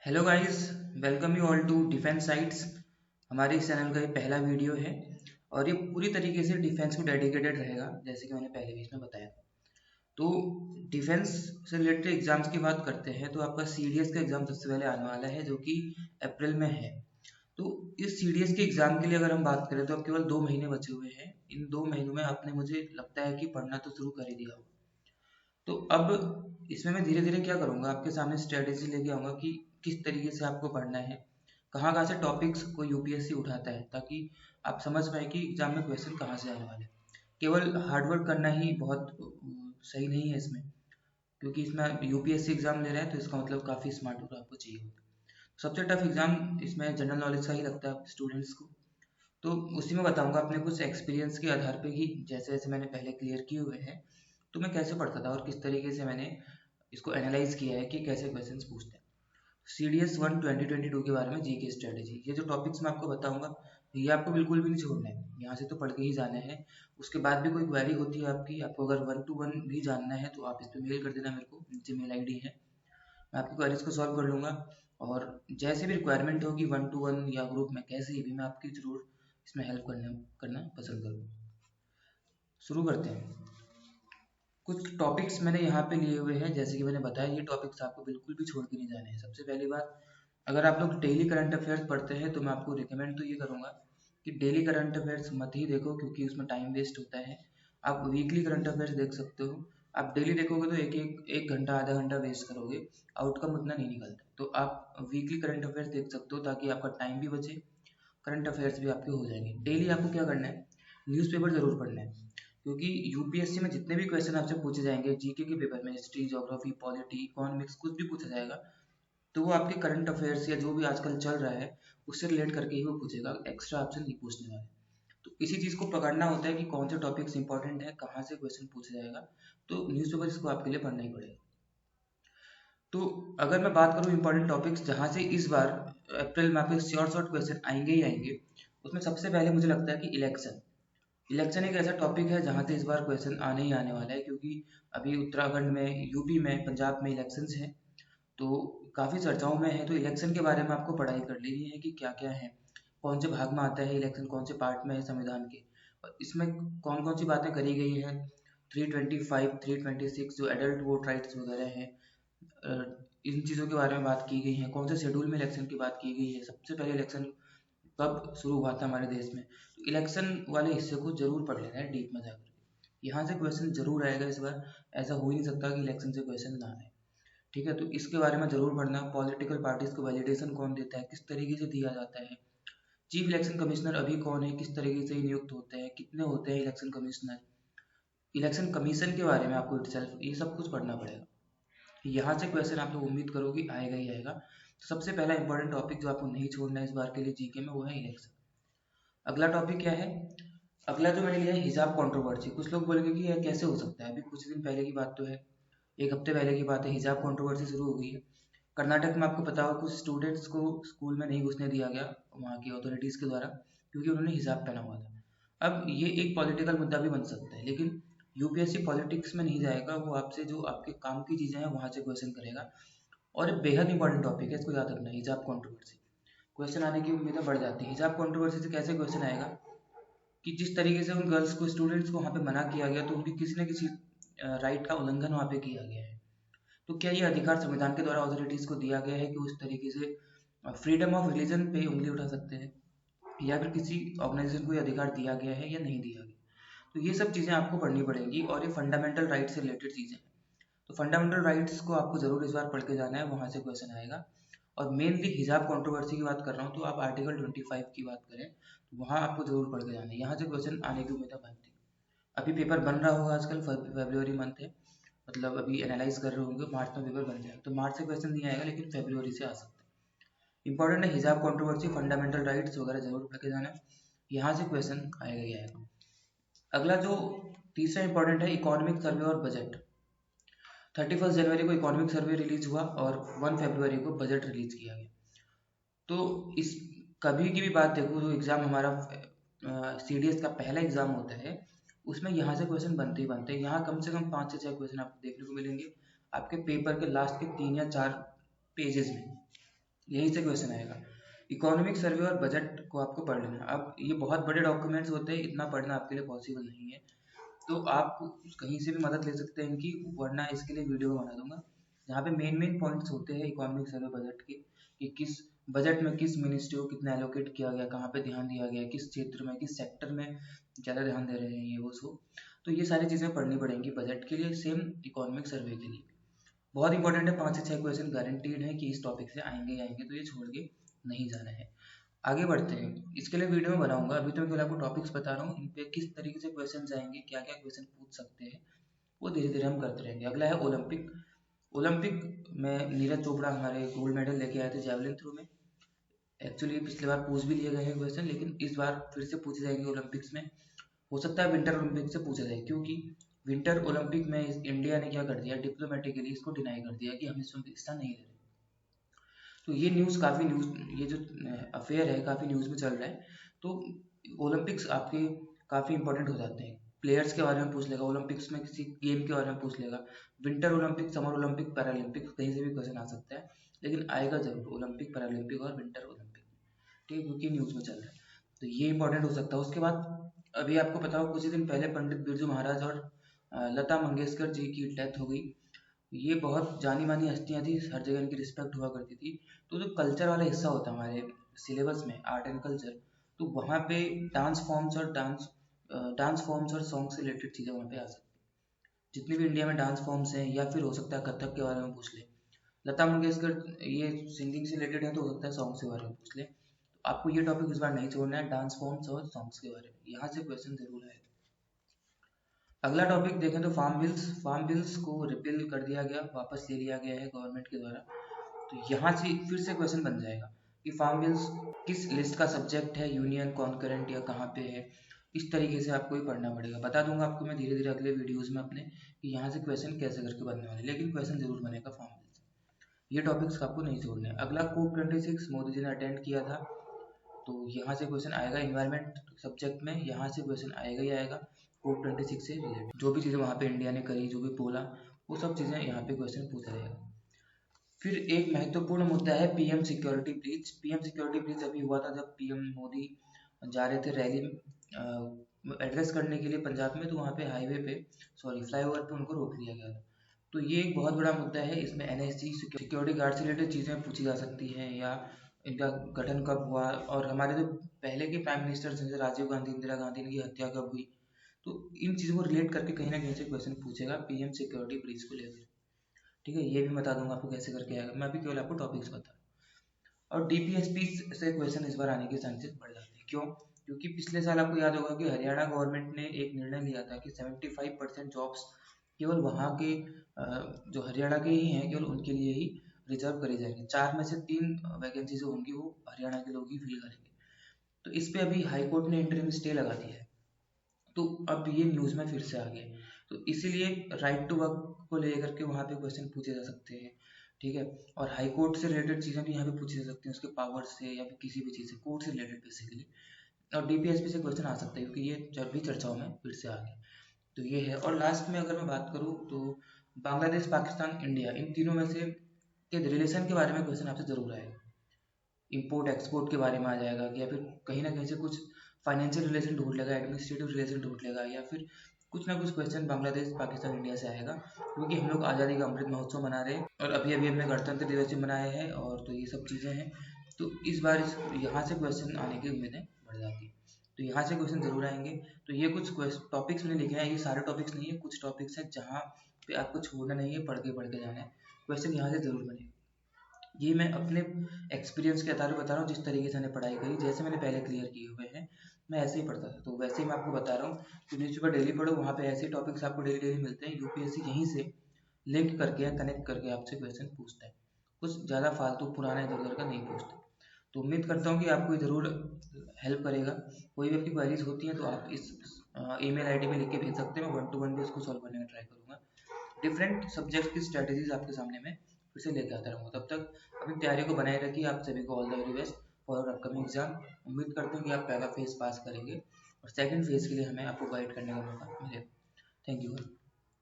Hello guys, welcome you all to defence sites. हमारे इस channel का ये पहला वीडियो है और ये पूरी तरीके से डिफेंस को डेडिकेटेड रहेगा, जैसे कि मैंने पहले भी इसमें बताया। तो डिफेंस से रिलेटेड एग्जाम्स की बात करते हैं तो आपका सीडीएस का एग्जाम सबसे पहले आने वाला है, जो कि अप्रैल में है। तो इस सीडीएस के एग्जाम के लिए अगर हम बात करें तो अब केवल 2 महीने बचे हुए हैं। इन 2 महीनों में आपने, मुझे लगता है कि पढ़ना तो शुरू कर ही दिया होगा। तो अब इसमें मैं धीरे धीरे क्या करूँगा, आपके सामने स्ट्रेटेजी लेके आऊँगा कि किस तरीके से आपको पढ़ना है, कहाँ कहाँ से टॉपिक्स को यूपीएससी उठाता है, ताकि आप समझ पाए कि एग्जाम में क्वेश्चन कहाँ से आने वाले हैं। केवल हार्डवर्क करना ही बहुत सही नहीं है इसमें, क्योंकि इसमें यूपीएससी एग्जाम ले रहा है तो इसका मतलब काफ़ी स्मार्ट वर्क आपको चाहिए होता है। सबसे टफ एग्जाम इसमें जनरल नॉलेज का ही लगता है स्टूडेंट्स को। तो उसी में बताऊंगा अपने कुछ एक्सपीरियंस के आधार पे कि जैसे जैसे मैंने पहले क्लियर किए हुए हैं, तो मैं कैसे पढ़ता था और किस तरीके से मैंने इसको एनालाइज किया है कि कैसे क्वेश्चंस पूछते हैं। CDS 1 2022 के बारे में जी के स्ट्रेटेजी, ये जो टॉपिक्स मैं आपको बताऊंगा ये आपको बिल्कुल भी नहीं छोड़ना है, यहाँ से तो पढ़ के ही जाना है। उसके बाद भी कोई क्वेरी होती है आपकी, आपको अगर 1 to 1 भी जानना है तो आप इस पर मेल कर देना, मेरे को नीचे मेल आईडी है, मैं आपकी क्वेरीज को सॉल्व कर लूँगा। और जैसे भी रिक्वायरमेंट होगी 1 to 1 या ग्रुप में, कैसे ही भी मैं आपकी ज़रूर इसमें हेल्प करना करना पसंद करूँगा। शुरू करते हैं। कुछ टॉपिक्स मैंने यहाँ पे लिए हुए हैं, जैसे कि मैंने बताया ये टॉपिक्स आपको बिल्कुल भी छोड़ के नहीं जाने हैं। सबसे पहली बात, अगर आप लोग डेली करंट अफेयर्स पढ़ते हैं तो मैं आपको रिकमेंड तो ये करूँगा कि डेली करंट अफेयर्स मत ही देखो, क्योंकि उसमें टाइम वेस्ट होता है। आप वीकली करंट अफेयर्स देख सकते हो। आप डेली देखोगे तो एक घंटा आधा घंटा वेस्ट करोगे, आउटकम उतना नहीं निकलता। तो आप वीकली करंट अफेयर्स देख सकते हो, ताकि आपका टाइम भी बचे, करंट अफेयर्स भी आपके हो जाएंगे। डेली आपको क्या करना है, न्यूज़पेपर जरूर पढ़ना है, क्योंकि यूपीएससी में जितने भी क्वेश्चन आपसे पूछे जाएंगे जीके के पेपर में, हिस्ट्री, ज्योग्राफी, पॉलिटी, इकोनॉमिक्स, कुछ भी पूछा जाएगा, तो वो आपके करंट अफेयर्स या जो भी आजकल चल रहा है उससे रिलेट करके ही वो पूछेगा, एक्स्ट्रा ऑप्शन नहीं पूछने वाले। तो इसी चीज़ को पकड़ना होता है कि कौन से टॉपिक्स इंपॉर्टेंट है, कहाँ से क्वेश्चन पूछा जाएगा। तो न्यूज़पेपर इसको आपके लिए पढ़ना ही पड़ेगा। तो अगर मैं बात करूँ इंपॉर्टेंट टॉपिक्स जहाँ से इस बार अप्रैल में आपके शॉर्ट शॉर्ट क्वेश्चन आएंगे ही आएंगे, उसमें सबसे पहले मुझे लगता है कि इलेक्शन। इलेक्शन एक ऐसा टॉपिक है जहाँ से इस बार क्वेश्चन आने ही आने वाला है, क्योंकि अभी उत्तराखंड में, यूपी में, पंजाब में इलेक्शंस हैं। तो काफ़ी चर्चाओं में है, तो इलेक्शन के बारे में आपको पढ़ाई कर लेनी है कि क्या क्या है, कौन से भाग में आता है इलेक्शन, कौन से पार्ट में है संविधान के, और इसमें कौन कौन सी बातें करी गई है। 325, 326 जो एडल्ट वोट राइट्स वगैरह हैं, इन चीज़ों के बारे में बात की गई है। कौन से शेड्यूल में इलेक्शन की बात की गई है, सबसे पहले इलेक्शन कब शुरू हुआ था हमारे देश में। तो इलेक्शन वाले हिस्से को जरूर पढ़ लेना है डीप में जाकर। यहाँ से क्वेश्चन जरूर आएगा इस बार, ऐसा हो ही नहीं सकता कि इलेक्शन से क्वेश्चन ना आए। ठीक है, तो इसके बारे में जरूर पढ़ना। पॉलिटिकल पार्टीज को वैलिडेशन कौन देता है, किस तरीके से दिया जाता है, चीफ इलेक्शन कमिश्नर अभी कौन है, किस तरीके से नियुक्त होते हैं, कितने होते हैं इलेक्शन कमिश्नर, इलेक्शन कमीशन के बारे में आपको इटसेल्फ ये सब कुछ पढ़ना पड़ेगा। यहाँ से क्वेश्चन आप लोग उम्मीद करो कि आएगा ही आएगा। तो सबसे पहला इंपॉर्टेंट टॉपिक जो आपको नहीं छोड़ना है इस बार के लिए जीके में, वो है इलेक्शन। अगला टॉपिक क्या है, अगला जो मैंने लिया है हिजाब कंट्रोवर्सी। कुछ लोग बोलेंगे कि यह कैसे हो सकता है, अभी कुछ दिन पहले की बात तो है, एक हफ्ते पहले की बात है, हिजाब कंट्रोवर्सी शुरू हो गई है। कर्नाटक में आपको पता होगा कुछ स्टूडेंट्स को स्कूल में नहीं घुसने दिया गया वहाँ की अथॉरिटीज़ के द्वारा, क्योंकि उन्होंने हिजाब पहना हुआ था। अब ये एक पॉलिटिकल मुद्दा भी बन सकता है, लेकिन यूपीएससी पॉलिटिक्स में नहीं जाएगा, वो आपसे जो आपके काम की चीज़ें हैं वहाँ से क्वेश्चन करेगा। और बेहद इंपॉर्टेंट टॉपिक है, इसको याद रखना, हिजाब कंट्रोवर्सी। क्वेश्चन आने की उम्मीदें बढ़ जाती है। हिजाब कंट्रोवर्सी से कैसे क्वेश्चन आएगा कि जिस तरीके से उन गर्ल्स को, स्टूडेंट्स को वहाँ पे मना किया गया, तो उनकी किसी न किसी राइट का उल्लंघन वहाँ पे किया गया है। तो क्या ये अधिकार संविधान के द्वारा अथॉरिटीज़ को दिया गया है कि उस तरीके से फ्रीडम ऑफ रिलीजन पे उंगली उठा सकते हैं, या फिर किसी ऑर्गेनाइजेशन को ये अधिकार दिया गया है या नहीं दिया गया। तो ये सब चीज़ें आपको पढ़नी पड़ेंगी, और ये फंडामेंटल राइट से रिलेटेड चीज़ें हैं। तो फंडामेंटल राइट्स को आपको जरूर इस बार पढ़ के जाना है, वहाँ से क्वेश्चन आएगा। और मेनली हिजाब कंट्रोवर्सी की बात कर रहा हूँ, तो आप आर्टिकल 25 की बात करें तो वहाँ आपको जरूर पढ़ के जाना है, यहाँ से क्वेश्चन आने की उम्मीद बनती है। अभी पेपर बन रहा होगा, आजकल फरवरी मंथ है, मतलब अभी एनालाइज कर रहे होंगे, मार्च में पेपर बन जाएगा, तो मार्च से क्वेश्चन नहीं आएगा लेकिन फरवरी से आ सकता है। इंपॉर्टेंट है हिजाब कंट्रोवर्सी, फंडामेंटल राइट्स वगैरह जरूर पढ़ के जाना है, यहाँ से क्वेश्चन आएगा ही आएगा। अगला जो तीसरा इंपॉर्टेंट है, इकोनॉमिक सर्वे और बजट। 31 जनवरी को इकोनॉमिक सर्वे रिलीज हुआ और 1 फरवरी को बजट रिलीज किया गया। तो इस कभी की भी बात देखो, जो एग्ज़ाम हमारा सीडीएस का पहला एग्ज़ाम होता है, उसमें यहाँ से क्वेश्चन बनते ही बनते हैं। यहाँ कम से कम 5 से 6 क्वेश्चन आपको देखने को मिलेंगे आपके पेपर के लास्ट के 3 या 4 पेजेस में। यहीं से क्वेश्चन आएगा। इकोनॉमिक सर्वे और बजट को आपको पढ़ लेना। अब ये बहुत बड़े डॉक्यूमेंट्स होते हैं, इतना पढ़ना आपके लिए पॉसिबल नहीं है, तो आप कहीं से भी मदद ले सकते हैं इनकी, वरना इसके लिए वीडियो बना दूंगा जहाँ पे मेन पॉइंट्स होते हैं इकोनॉमिक सर्वे बजट के, कि किस बजट में किस मिनिस्ट्री को कितना एलोकेट किया गया, कहाँ पे ध्यान दिया गया, किस क्षेत्र में किस सेक्टर में ज़्यादा ध्यान दे रहे हैं, ये वो सो। तो ये सारी चीज़ें पढ़नी पड़ेंगी बजट के लिए, सेम इकोनॉमिक सर्वे के लिए बहुत इंपॉर्टेंट है। 5 से 6 क्वेश्चन गारंटीड है कि इस टॉपिक से आएंगे ही आएंगे, तो ये छोड़ के नहीं जाना है। आगे बढ़ते हैं, इसके लिए वीडियो में बनाऊंगा, अभी तो मैं केवल आपको टॉपिक्स बता रहा हूँ, इन पे किस तरीके से क्वेश्चन आएंगे, क्या क्या क्वेश्चन पूछ सकते हैं, वो धीरे धीरे हम करते रहेंगे। अगला है ओलंपिक। ओलंपिक में नीरज चोपड़ा हमारे गोल्ड मेडल लेके आए थे जैवलिन थ्रो में। एक्चुअली पिछले बार पूछ भी लिए गए हैं क्वेश्चन, लेकिन इस बार फिर से पूछे जाएंगे ओलंपिक्स में। हो सकता है विंटर ओलंपिक से पूछा जाए, क्योंकि विंटर ओलंपिक में इंडिया ने क्या कर दिया, डिप्लोमेटिकली इसको डिनाई कर दिया कि हम इसमें हिस्सा नहीं ले रहे। तो ये न्यूज़ काफ़ी ये जो अफेयर है काफ़ी न्यूज़ में चल रहा है। तो ओलंपिक्स आपके काफ़ी इंपॉर्टेंट हो जाते हैं, प्लेयर्स के बारे में पूछ लेगा, ओलंपिक्स में किसी गेम के बारे में पूछ लेगा, winter Olympic, summer Olympic, Paralympic, कहीं से भी क्वेश्चन आ सकता है, लेकिन आएगा जरूर ओलंपिक, पैरालंपिक और विंटर ओलंपिक, ठीक है, क्योंकि न्यूज़ में चल रहा है। तो ये इंपॉर्टेंट हो सकता है। उसके बाद अभी आपको पता हो कुछ ही दिन पहले पंडित बिरजू महाराज और लता मंगेशकर जी की डेथ हो गई। ये बहुत जानी मानी हस्तियाँ थी, हर जगह इनकी रिस्पेक्ट हुआ करती थी। तो जो कल्चर वाला हिस्सा होता है हमारे सिलेबस में, आर्ट एंड कल्चर, तो वहाँ पे डांस फॉर्म्स और सॉन्ग से रिलेटेड चीज़ें वहाँ पे आ सकती हैं। जितने भी इंडिया में डांस फॉर्म्स हैं, या फिर हो सकता है कथक के बारे में पूछ ले, लता मंगेशकर ये सिंगिंग से रिलेटेड है तो हो सकता है सॉन्ग्स के बारे में पूछ ले। तो आपको ये टॉपिक इस बार नहीं छोड़ना है, डांस फॉर्म्स और सॉन्ग्स के बारे में, यहाँ से क्वेश्चन जरूर आएगा। अगला टॉपिक देखें तो फार्म बिल्स। फार्म बिल्स को रिपील कर दिया गया, वापस ले लिया गया है गवर्नमेंट के द्वारा। तो यहाँ से फिर से क्वेश्चन बन जाएगा कि फार्म बिल्स किस लिस्ट का सब्जेक्ट है, यूनियन, कॉन्करेंट या कहाँ पे है। इस तरीके से आपको ही पढ़ना पड़ेगा, बता दूंगा आपको मैं धीरे धीरे अगले वीडियोस में अपने कि यहाँ से क्वेश्चन कैसे करके बनने वाले, लेकिन क्वेश्चन जरूर बनेगा फार्म बिल्स। ये टॉपिक्स आपको नहीं छोड़ने। अगला COP 26 मोदी जी ने अटेंड किया था, तो यहाँ से क्वेश्चन आएगा इन्वायरमेंट सब्जेक्ट में, यहाँ से क्वेश्चन आएगा ही आएगा COP 26 से रिलेटेड। जो भी चीज़ें वहाँ पे इंडिया ने करी, जो भी बोला, वो सब चीज़ें यहाँ पे क्वेश्चन पूछा जाएगा। फिर एक महत्वपूर्ण मुद्दा है PM security breach. PM security breach अभी हुआ था जब PM मोदी जा रहे थे रैली एड्रेस करने के लिए पंजाब में, तो वहाँ पे फ्लाईओवर पे उनको रोक लिया गया था। तो ये एक बहुत बड़ा मुद्दा है, इसमें NSG सिक्योरिटी गार्ड से रिलेटेड चीज़ें पूछी जा सकती हैं, या इनका गठन कब हुआ, और हमारे जो पहले के प्राइम मिनिस्टर जैसे राजीव गांधी, इंदिरा गांधी, इनकी हत्या कब हुई। तो इन चीज़ों को रिलेट करके कहीं ना कहीं से क्वेश्चन पूछेगा PM सिक्योरिटी ब्रीच को लेकर, ठीक है। ये भी बता दूंगा आपको कैसे करके आएगा, मैं अभी केवल आपको टॉपिक्स बता रहा हूँ। और DPSP से क्वेश्चन इस बार आने के चांसेस बढ़ जाते हैं। क्यों? क्योंकि पिछले साल आपको याद होगा कि हरियाणा गवर्नमेंट ने एक निर्णय लिया था कि 75% जॉब्स केवल वहाँ के जो हरियाणा के ही हैं केवल उनके लिए ही रिजर्व करी जाएंगी। 4 में से 3 वैकेंसी जो होंगी वो हरियाणा के लोग ही फिल करेंगे। तो इस पे अभी हाई कोर्ट ने इंटरिम स्टे लगा दिया है, तो अब ये न्यूज़ में फिर से आ गया। तो इसीलिए राइट टू वर्क को लेकर के वहाँ पे क्वेश्चन पूछे जा सकते हैं, ठीक है। और हाई कोर्ट से रिलेटेड चीज़ें भी यहाँ पे पूछी जा सकती हैं, उसके पावर से या फिर किसी भी चीज़ से, कोर्ट से रिलेटेड बेसिकली। और DPSP से क्वेश्चन आ सकता है, क्योंकि ये जब भी चर्चाओं में फिर से आ गया। तो ये है। और लास्ट में अगर मैं बात करूँ तो बांग्लादेश, पाकिस्तान, इंडिया, इन तीनों में से के रिलेशन के बारे में क्वेश्चन आपसे ज़रूर आएगा। इंपोर्ट एक्सपोर्ट के बारे में आ जाएगा, या फिर कहीं ना कहीं से कुछ फाइनेंशियल रिलेशन ढूंढ लेगा, एडमिनिस्ट्रेटिव रिलेशन ढूंढ लेगा, या फिर कुछ ना कुछ क्वेश्चन बांग्लादेश, पाकिस्तान, इंडिया से आएगा, क्योंकि हम लोग आज़ादी का अमृत महोत्सव मना रहे हैं और अभी अभी हमने गणतंत्र दिवस भी मनाया है, और तो ये सब चीज़ें हैं। तो इस बार यहाँ से क्वेश्चन आने की उम्मीदें बढ़ जाती है। तो यहाँ से क्वेश्चन जरूर आएंगे। तो ये कुछ टॉपिक्स मैंने लिखे हैं, ये सारे टॉपिक्स नहीं है, कुछ टॉपिक्स हैं जहाँ पे आपको छोड़ना नहीं है, पढ़ के जाना है, क्वेश्चन यहाँ से जरूर बनेगा। ये मैं अपने एक्सपीरियंस के आधार पर बता रहा हूँ, जिस तरीके से मैंने पढ़ाई करी, जैसे मैंने पहले क्लियर किए हुए हैं, मैं ऐसे ही पढ़ता था, तो वैसे ही मैं आपको बता रहा हूँ कि न्यूज़पेपर डेली पढ़ो, वहाँ पे ऐसे टॉपिक्स आपको डेली डेली मिलते हैं। UPSC यहीं से लिंक करके या कनेक्ट करके आपसे क्वेश्चन पूछता है, कुछ ज़्यादा फालतू पुराना इधर उधर का नहीं पूछता। तो उम्मीद करता हूँ कि आपको ज़रूर हेल्प करेगा। कोई भी आपकी क्वेरीज होती हैं तो आप इस email ID में लिख के भेज सकते हैं, मैं 1 to 1 भी उसको सॉल्व करने का ट्राई करूँगा। डिफरेंट सब्जेक्ट की स्ट्रेटेजीज आपके सामने में फिर से लेके आता रहूँगा। तब तक अपनी तैयारी को बनाए रखिए। आप सभी को all the very best for upcoming exam. उम्मीद करते हैं कि आप पहला फेज पास करेंगे और सेकंड फेज के लिए हमें आपको गाइड करने का मौका मिलेगा। Thank you.